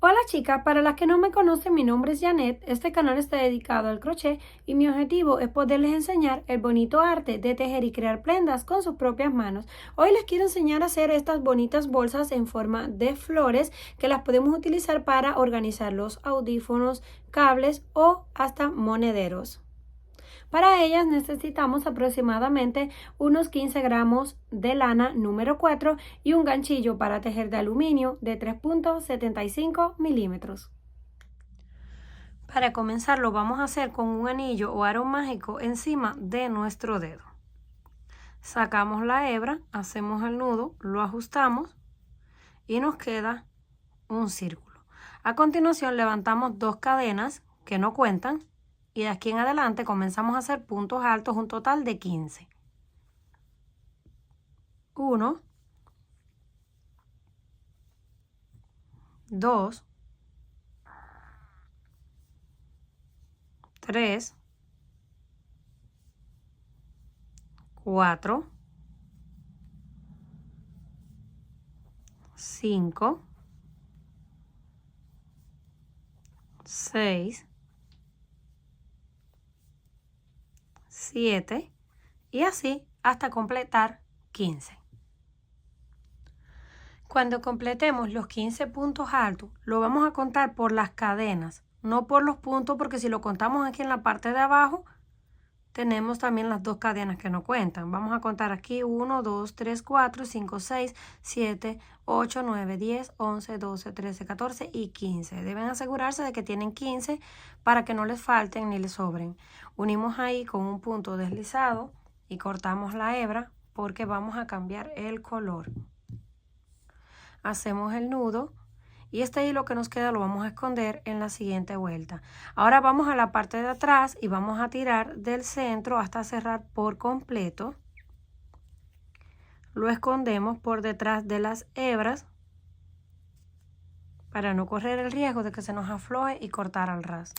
Hola chicas, para las que no me conocen, mi nombre es Janet. Este canal está dedicado al crochet y mi objetivo es poderles enseñar el bonito arte de tejer y crear prendas con sus propias manos. Hoy les quiero enseñar a hacer estas bonitas bolsas en forma de flores que las podemos utilizar para organizar los audífonos, cables o hasta monederos. Para ellas necesitamos aproximadamente unos 15 gramos de lana número 4 y un ganchillo para tejer de aluminio de 3.75 milímetros. Para comenzar lo vamos a hacer con un anillo o aro mágico encima de nuestro dedo. Sacamos la hebra, hacemos el nudo, lo ajustamos y nos queda un círculo. A continuación levantamos dos cadenas que no cuentan y de aquí en adelante comenzamos a hacer puntos altos, un total de 15. 1, 2, 3, 4, 5, 6, 7 y así hasta completar 15. Cuando completemos los 15 puntos altos, lo vamos a contar por las cadenas, no por los puntos, porque si lo contamos aquí en la parte de abajo, tenemos también las dos cadenas que no cuentan. Vamos a contar aquí 1, 2, 3, 4, 5, 6, 7, 8, 9, 10, 11, 12, 13, 14 y 15. Deben asegurarse de que tienen 15 para que no les falten ni les sobren. Unimos ahí con un punto deslizado y cortamos la hebra porque vamos a cambiar el color. Hacemos el nudo y este hilo que nos queda lo vamos a esconder en la siguiente vuelta. Ahora vamos a la parte de atrás y vamos a tirar del centro hasta cerrar por completo. Lo escondemos por detrás de las hebras para no correr el riesgo de que se nos afloje y cortar al ras.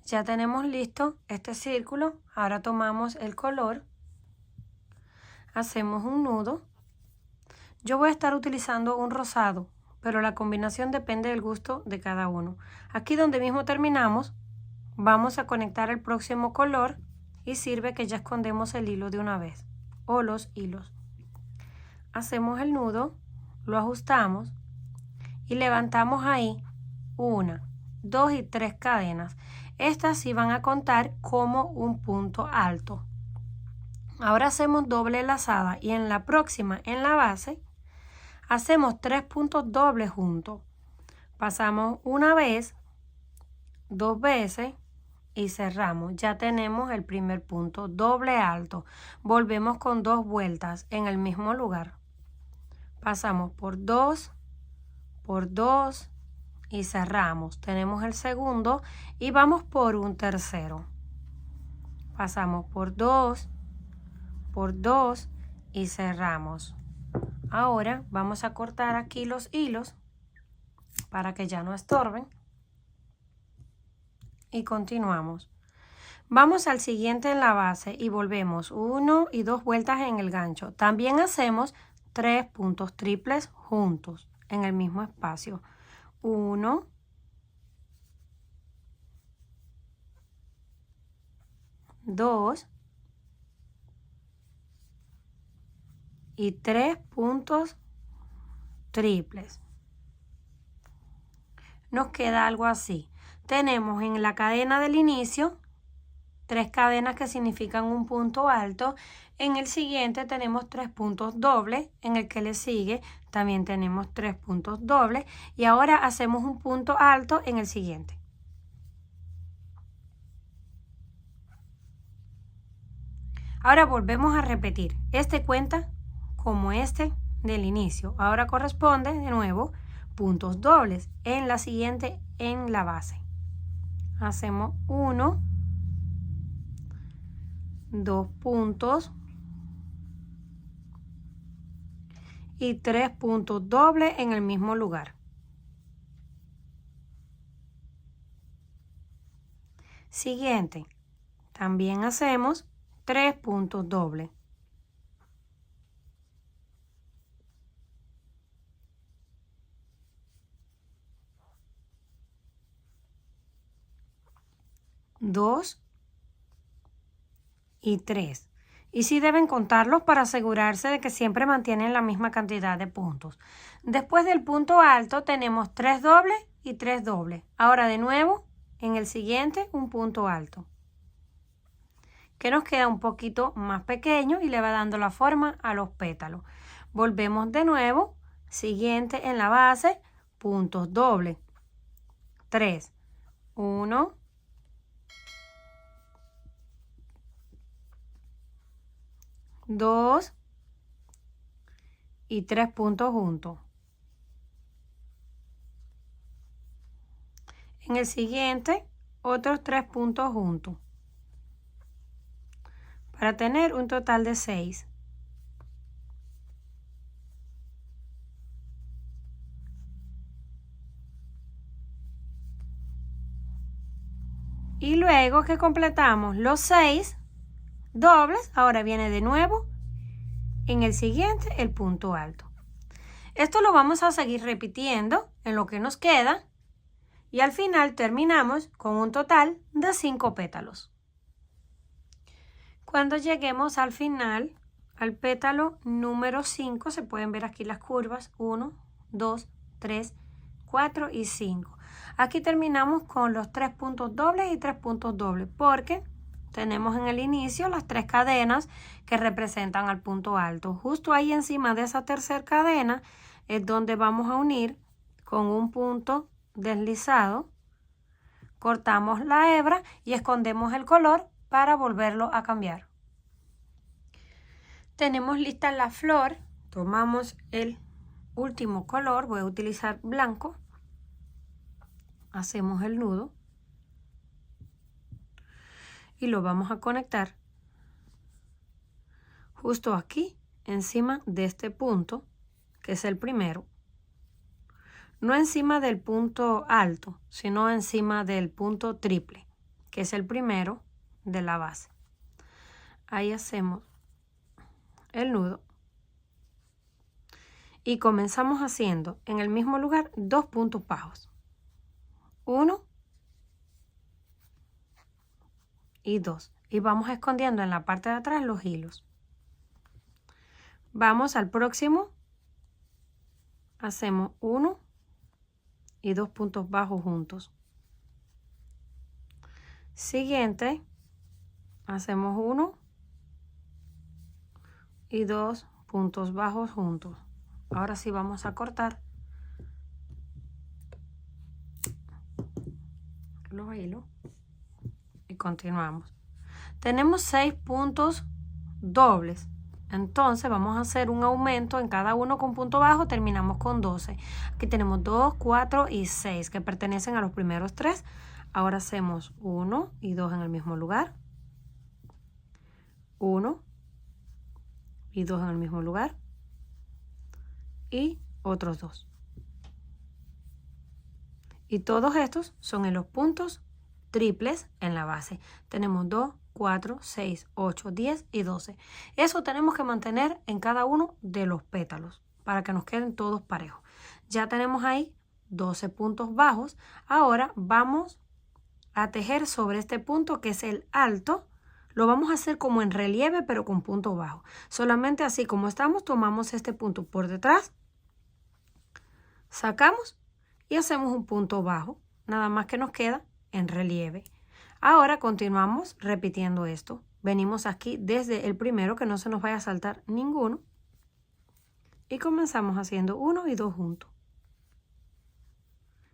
Ya tenemos listo este círculo. Ahora tomamos el color, hacemos un nudo. Yo voy a estar utilizando un rosado, pero la combinación depende del gusto de cada uno. Aquí donde mismo terminamos, vamos a conectar el próximo color y sirve que ya escondemos el hilo de una vez, o los hilos. Hacemos el nudo, lo ajustamos y levantamos ahí 1, 2 y 3 cadenas. Estas sí van a contar como un punto alto. Ahora hacemos doble lazada y en la próxima, en la base, hacemos 3 puntos dobles juntos. Pasamos una vez, 2 veces y cerramos. Ya tenemos el primer punto doble alto. Volvemos con 2 vueltas en el mismo lugar. Pasamos por 2 y cerramos. Tenemos el segundo y vamos por un tercero. Pasamos por 2 y cerramos. Ahora vamos a cortar aquí los hilos para que ya no estorben y continuamos. Vamos al siguiente en la base y volvemos 1 y 2 vueltas en el gancho. También hacemos 3 puntos triples juntos en el mismo espacio. 1, 2 y 3 puntos triples. Nos queda algo así. Tenemos en la cadena del inicio 3 cadenas que significan un punto alto. En el siguiente tenemos 3 puntos dobles. En el que le sigue también tenemos 3 puntos dobles. Y ahora hacemos un punto alto en el siguiente. Ahora volvemos a repetir. Este cuenta como este del inicio. Ahora corresponde de nuevo puntos dobles en la siguiente en la base. Hacemos 1, 2 puntos y 3 puntos dobles en el mismo lugar. Siguiente, también hacemos 3 puntos dobles. 2 y 3. Y sí deben contarlos para asegurarse de que siempre mantienen la misma cantidad de puntos. Después del punto alto tenemos 3 dobles y 3 dobles. Ahora de nuevo, en el siguiente, un punto alto, que nos queda un poquito más pequeño y le va dando la forma a los pétalos. Volvemos de nuevo, siguiente en la base, puntos dobles. 3, 1, 2 y 3 puntos juntos. En el siguiente, otros 3 puntos juntos, para tener un total de 6. Y luego que completamos los 6 dobles, ahora viene de nuevo en el siguiente el punto alto. Esto lo vamos a seguir repitiendo en lo que nos queda y al final terminamos con un total de 5 pétalos. Cuando lleguemos al final, al pétalo número 5, se pueden ver aquí las curvas 1, 2, 3, 4 y 5. Aquí terminamos con los 3 puntos dobles y 3 puntos dobles porque tenemos en el inicio las 3 cadenas que representan al punto alto. Justo ahí encima de esa tercera cadena es donde vamos a unir con un punto deslizado. Cortamos la hebra y escondemos el color para volverlo a cambiar. Tenemos lista la flor. Tomamos el último color. Voy a utilizar blanco. Hacemos el nudo. Y lo vamos a conectar justo aquí, encima de este punto, que es el primero. No encima del punto alto, sino encima del punto triple, que es el primero de la base. Ahí hacemos el nudo. Y comenzamos haciendo en el mismo lugar 2 puntos bajos. 1 y 2. Y vamos escondiendo en la parte de atrás los hilos. Vamos al próximo. Hacemos 1 y 2 puntos bajos juntos. Siguiente, hacemos 1 y 2 puntos bajos juntos. Ahora sí vamos a cortar los hilos y continuamos. Tenemos 6 puntos dobles. Entonces vamos a hacer un aumento en cada uno con punto bajo, terminamos con 12. Aquí tenemos 2, 4 y 6 que pertenecen a los primeros 3. Ahora hacemos 1 y 2 en el mismo lugar. 1 y 2 en el mismo lugar. Y otros 2. Y todos estos son en los puntos triples en la base. Tenemos 2, 4, 6, 8, 10 y 12. Eso tenemos que mantener en cada uno de los pétalos para que nos queden todos parejos. Ya tenemos ahí 12 puntos bajos. Ahora vamos a tejer sobre este punto que es el alto. Lo vamos a hacer como en relieve pero con punto bajo. Solamente así como estamos, tomamos este punto por detrás, sacamos y hacemos un punto bajo. Nada más que nos queda en relieve. Ahora continuamos repitiendo esto. Venimos aquí desde el primero, que no se nos vaya a saltar ninguno. Y comenzamos haciendo 1 y 2 juntos.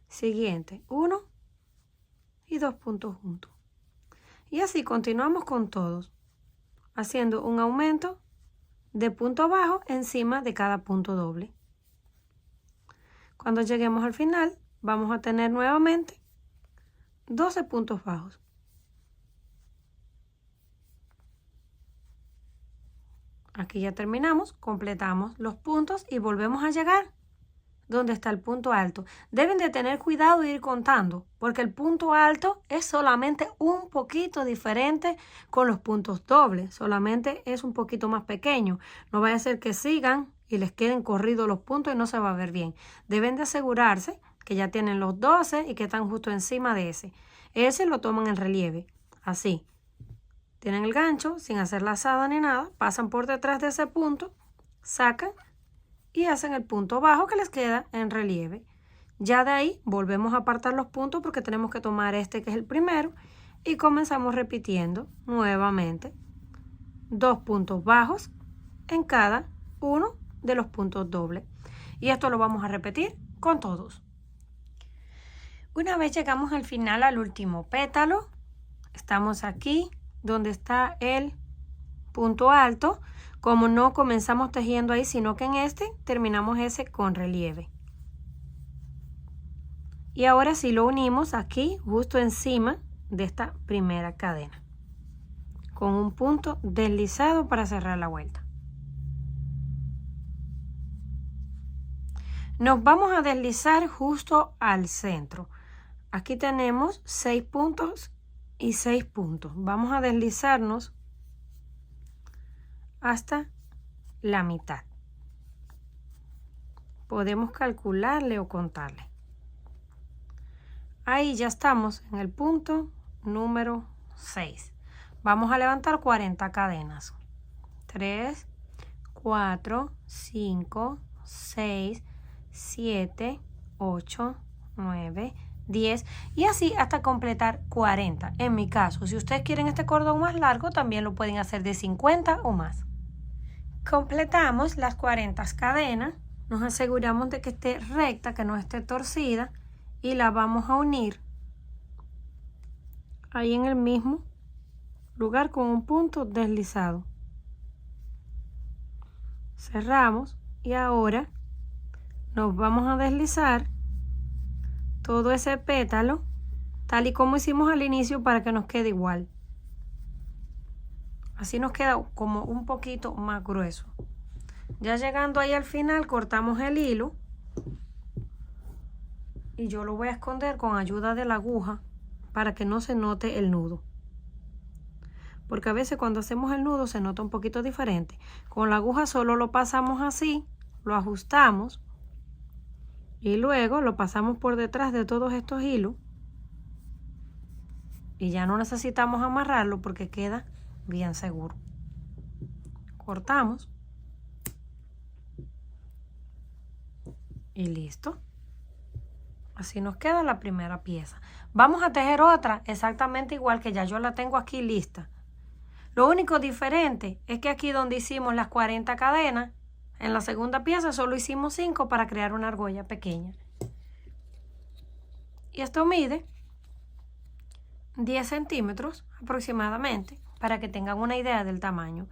Siguiente, 1 y 2 puntos juntos. Y así continuamos con todos, haciendo un aumento de punto bajo encima de cada punto doble. Cuando lleguemos al final, vamos a tener nuevamente 12 puntos bajos. Aquí ya terminamos, completamos los puntos y volvemos a llegar donde está el punto alto. Deben de tener cuidado de ir contando, porque el punto alto es solamente un poquito diferente con los puntos dobles. Solamente es un poquito más pequeño. No vaya a ser que sigan y les queden corridos los puntos y no se va a ver bien. Deben de asegurarse que ya tienen los 12 y que están justo encima de ese. Ese lo toman en relieve. así. Tienen el gancho sin hacer lazada ni nada, pasan por detrás de ese punto, sacan y hacen el punto bajo que les queda en relieve. Ya de ahí volvemos a apartar los puntos porque tenemos que tomar este que es el primero y comenzamos repitiendo nuevamente 2 puntos bajos en cada uno de los puntos dobles. Y esto lo vamos a repetir con todos. Una vez llegamos al final, al último pétalo, estamos aquí donde está el punto alto. Como no comenzamos tejiendo ahí, sino que en este terminamos ese con relieve. Y ahora sí lo unimos aquí, justo encima de esta primera cadena, con un punto deslizado para cerrar la vuelta. Nos vamos a deslizar justo al centro. Aquí tenemos 6 puntos y 6 puntos. Vamos a deslizarnos hasta la mitad. Podemos calcularle o contarle. Ahí ya estamos en el punto número 6. Vamos a levantar 40 cadenas. 3, 4, 5, 6, 7, 8, 9, 10 y así hasta completar 40. En mi caso, si ustedes quieren este cordón más largo, también lo pueden hacer de 50 o más. Completamos las 40 cadenas, nos aseguramos de que esté recta, que no esté torcida y la vamos a unir ahí en el mismo lugar con un punto deslizado. Cerramos y ahora nos vamos a deslizar todo ese pétalo tal y como hicimos al inicio para que nos quede igual. Así nos queda como un poquito más grueso. Ya llegando ahí al final cortamos el hilo y yo lo voy a esconder con ayuda de la aguja para que no se note el nudo. Porque a veces cuando hacemos el nudo se nota un poquito diferente. Con la aguja solo lo pasamos así, lo ajustamos y luego lo pasamos por detrás de todos estos hilos y ya no necesitamos amarrarlo porque queda bien seguro. Cortamos y listo. Así nos queda la primera pieza. Vamos a tejer otra exactamente igual, que ya yo la tengo aquí lista. Lo único diferente es que aquí donde hicimos las 40 cadenas, en la segunda pieza solo hicimos 5 para crear una argolla pequeña. Y esto mide 10 centímetros aproximadamente, para que tengan una idea del tamaño.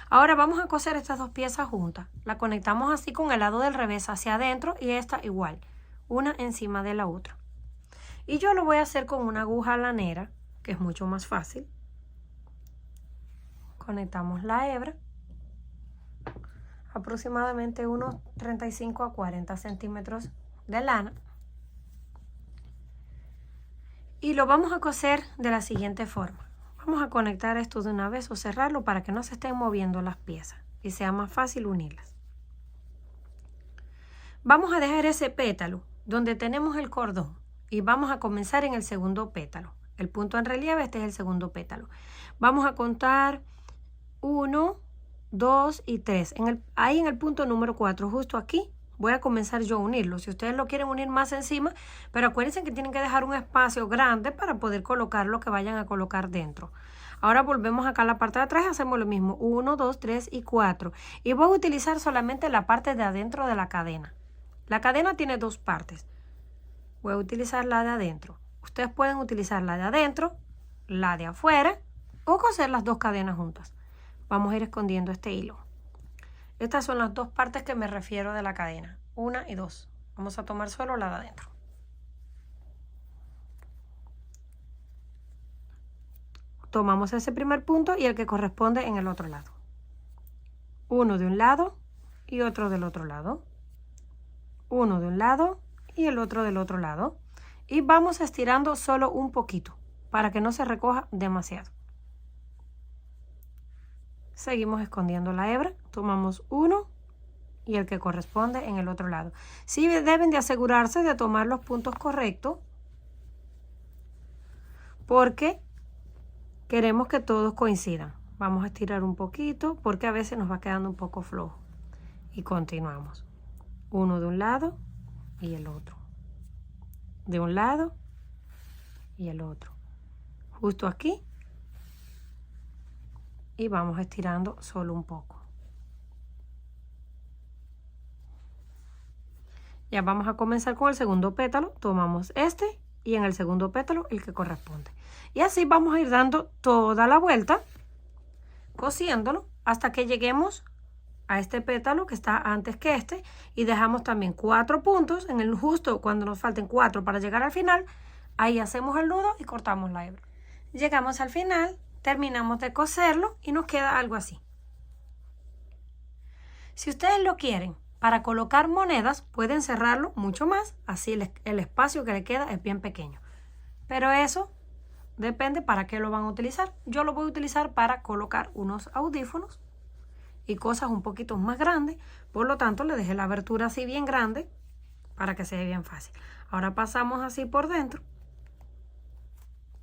Ahora vamos a coser estas dos piezas juntas. La conectamos así con el lado del revés hacia adentro y esta igual, una encima de la otra. Y yo lo voy a hacer con una aguja lanera, que es mucho más fácil. Conectamos la hebra, aproximadamente unos 35 a 40 centímetros de lana. Y lo vamos a coser de la siguiente forma. Vamos a conectar esto de una vez o cerrarlo para que no se estén moviendo las piezas y sea más fácil unirlas. Vamos a dejar ese pétalo donde tenemos el cordón y vamos a comenzar en el segundo pétalo. El punto en relieve, este es el segundo pétalo. Vamos a contar 1, 2 y 3. Ahí en el punto número 4, justo aquí, voy a comenzar yo a unirlo. Si ustedes lo quieren unir más encima, pero acuérdense que tienen que dejar un espacio grande para poder colocar lo que vayan a colocar dentro. Ahora volvemos acá a la parte de atrás y hacemos lo mismo. 1, 2, 3 y 4. Y voy a utilizar solamente la parte de adentro de la cadena. La cadena tiene dos partes. Voy a utilizar la de adentro. Ustedes pueden utilizar la de adentro, la de afuera o coser las dos cadenas juntas. Vamos a ir escondiendo este hilo. Estas son las dos partes que me refiero de la cadena, 1 y 2. Vamos a tomar solo la de adentro. Tomamos ese primer punto y el que corresponde en el otro lado. Uno de un lado y otro del otro lado. Uno de un lado y el otro del otro lado. Y vamos estirando solo un poquito para que no se recoja demasiado. Seguimos escondiendo la hebra, tomamos uno y el que corresponde en el otro lado. Sí deben de asegurarse de tomar los puntos correctos porque queremos que todos coincidan. Vamos a estirar un poquito porque a veces nos va quedando un poco flojo. Y continuamos. Uno de un lado y el otro. De un lado y el otro. Justo aquí. Y vamos estirando solo un poco. Ya vamos a comenzar con el segundo pétalo. Tomamos este y en el segundo pétalo el que corresponde. Y así vamos a ir dando toda la vuelta, cosiéndolo hasta que lleguemos a este pétalo que está antes que este y dejamos también 4 puntos en el justo cuando nos falten 4 para llegar al final. Ahí hacemos el nudo y cortamos la hebra. Llegamos al final, terminamos de coserlo y nos queda algo así. Si ustedes lo quieren para colocar monedas, pueden cerrarlo mucho más, así el espacio que le queda es bien pequeño. Pero eso depende para qué lo van a utilizar. Yo lo voy a utilizar para colocar unos audífonos y cosas un poquito más grandes. Por lo tanto, le dejé la abertura así bien grande para que sea bien fácil. Ahora pasamos así por dentro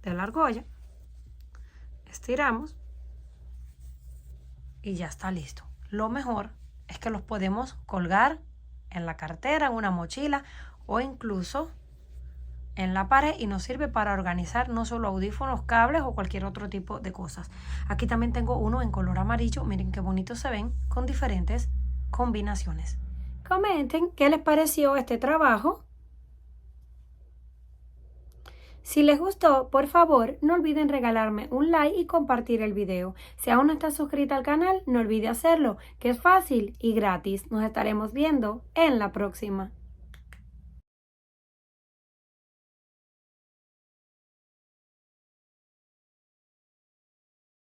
de la argolla. Estiramos y ya está listo. Lo mejor es que los podemos colgar en la cartera, en una mochila o incluso en la pared y nos sirve para organizar no solo audífonos, cables o cualquier otro tipo de cosas. Aquí también tengo uno en color amarillo, miren qué bonitos se ven con diferentes combinaciones. Comenten qué les pareció este trabajo. Si les gustó, por favor, no olviden regalarme un like y compartir el video. Si aún no estás suscrita al canal, no olvide hacerlo, que es fácil y gratis. Nos estaremos viendo en la próxima.